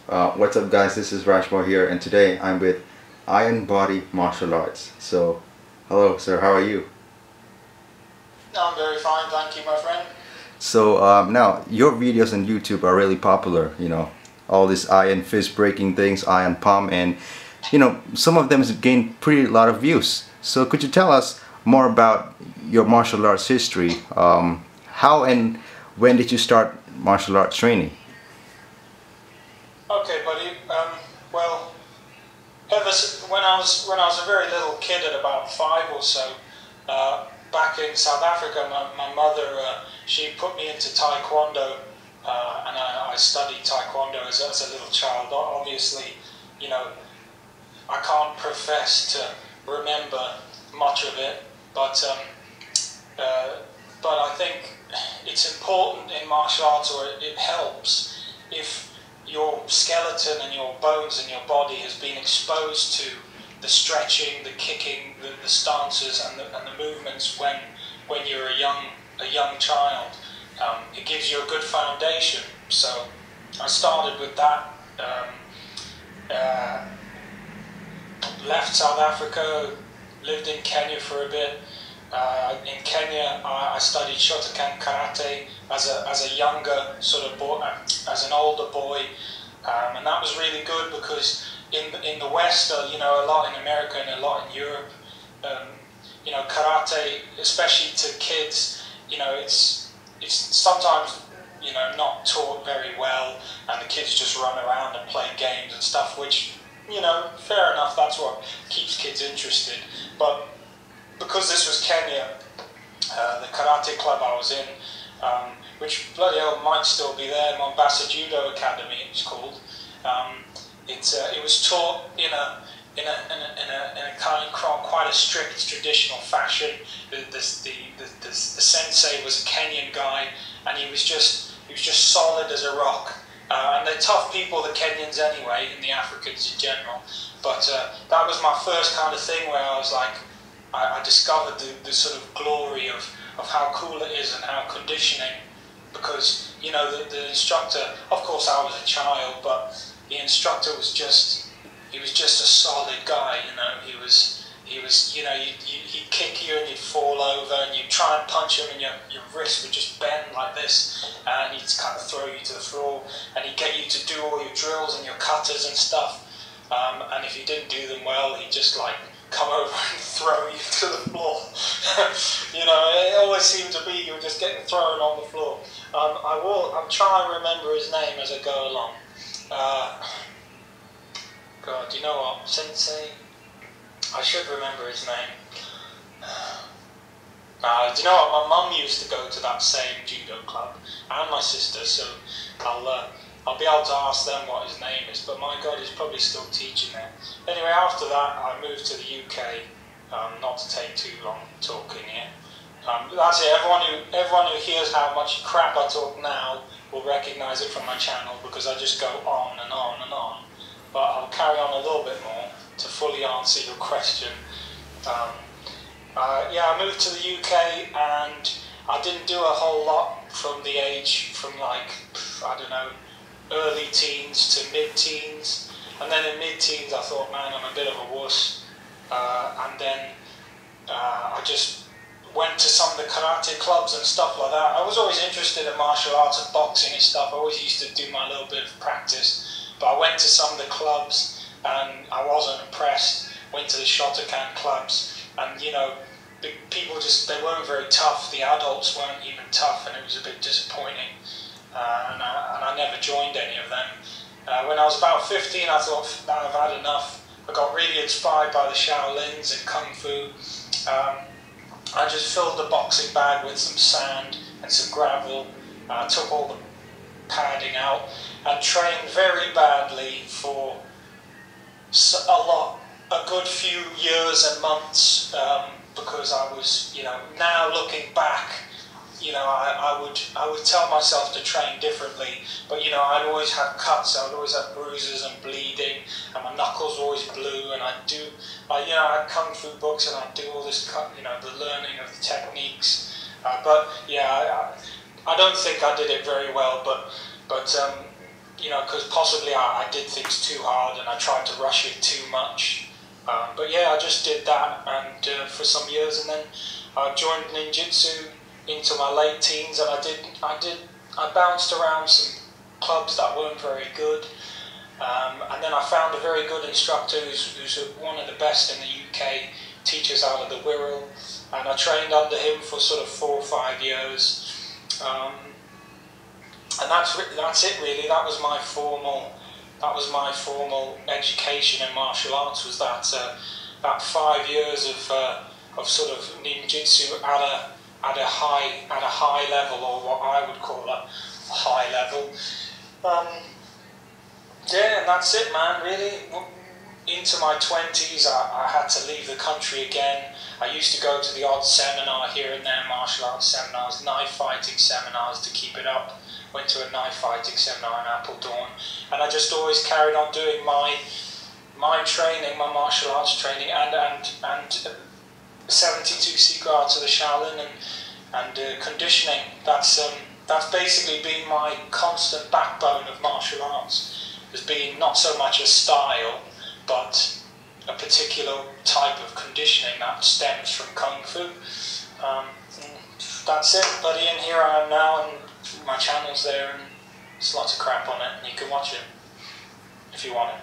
What's up guys, this is Rajmore here and today I'm with Iron Body Martial Arts. So, hello sir, how are you? No, I'm very fine, thank you my friend. So now, your videos on YouTube are really popular, you know, all these iron fist breaking things, iron palm, and you know, some of them has gained pretty lot of views. So could you tell us more about your martial arts history? How and when did you start martial arts training? Okay, buddy. Well, when I was a very little kid, at about 5 or so, back in South Africa, my mother she put me into Taekwondo, and I studied Taekwondo as a little child. Obviously, you know, I can't profess to remember much of it, but I think it's important in martial arts, or it helps if your skeleton and your bones and your body has been exposed to the stretching, the kicking, the stances and the movements when you're a young child. It gives you a good foundation. So I started with that. Left South Africa, lived in Kenya for a bit. In Kenya, I studied Shotokan Karate as a younger sort of boy, as an older boy, and that was really good because in the West, you know, a lot in America and a lot in Europe, you know, karate, especially to kids, you know, it's sometimes, you know, not taught very well, and the kids just run around and play games and stuff, which, you know, fair enough, that's what keeps kids interested. But because this was Kenya, the karate club I was in, which bloody hell might still be there, Mombasa Judo Academy it's called. It was taught in a kind of quite a strict traditional fashion. The sensei was a Kenyan guy, and he was just solid as a rock. And they're tough people, the Kenyans anyway, and the Africans in general. But that was my first kind of thing where I was like, I discovered the sort of glory of how cool it is and how conditioning, because, you know, the instructor, of course I was a child, but the instructor was just, he was just a solid guy, you know, he was, you know, he'd kick you and you'd fall over and you'd try and punch him and your wrist would just bend like this, and he'd kind of throw you to the floor, and he'd get you to do all your drills and your cutters and stuff, and if you didn't do them well, he'd just like come over and throw you to the floor. You know, it always seemed to be you were just getting thrown on the floor. I'll try and remember his name as I go along. God, you know what, Sensei? I should remember his name. Do you know what, my mum used to go to that same judo club, and my sister, so I'll be able to ask them what his name is, but my God, he's probably still teaching there. Anyway, after that, I moved to the UK, not to take too long talking here. That's it, everyone who hears how much crap I talk now will recognise it from my channel, because I just go on and on and on. But I'll carry on a little bit more to fully answer your question. Yeah, I moved to the UK and I didn't do a whole lot from the age, from like, I don't know, early teens to mid-teens, and then in mid-teens I thought, man, I'm a bit of a wuss, and then I just went to some of the karate clubs and stuff like that. I was always interested in martial arts and boxing and stuff. I always used to do my little bit of practice, but I went to some of the clubs and I wasn't impressed. Went to the Shotokan clubs, and you know, people just, they weren't very tough. The adults weren't even tough, and it was a bit disappointing. And I never joined any of them. When I was about 15, I thought, now I've had enough. I got really inspired by the Shaolins and Kung Fu. I just filled the boxing bag with some sand and some gravel. Took all the padding out and trained very badly for a good few years and months, because I was, you know, now looking back, you know, I would tell myself to train differently, but you know, I'd always have cuts, I would always have bruises and bleeding, and my knuckles were always blue, and you know, I had kung fu books, and I'd do all this, you know, the learning of the techniques, but yeah, I don't think I did it very well, but you know, because possibly I did things too hard and I tried to rush it too much. But yeah, I just did that and for some years, and then I joined ninjutsu into my late teens, and I bounced around some clubs that weren't very good, and then I found a very good instructor who's one of the best in the UK, teachers out of the Wirral, and I trained under him for sort of 4 or 5 years, and that's it really. That was my formal education in martial arts. Was that 5 years of sort of ninjutsu at a high level, or what I would call a high level. Yeah, and that's it, man. Really, into my 20s, I had to leave the country again. I used to go to the odd seminar here and there, martial arts seminars, knife fighting seminars to keep it up. Went to a knife fighting seminar in Appledorn, and I just always carried on doing my training, my martial arts training, and 72 secret arts of the Shaolin and conditioning. That's basically been my constant backbone of martial arts. Has been not so much a style, but a particular type of conditioning that stems from Kung Fu. That's it, buddy, and here I am now, and my channel's there, and there's lots of crap on it, and you can watch it if you want it.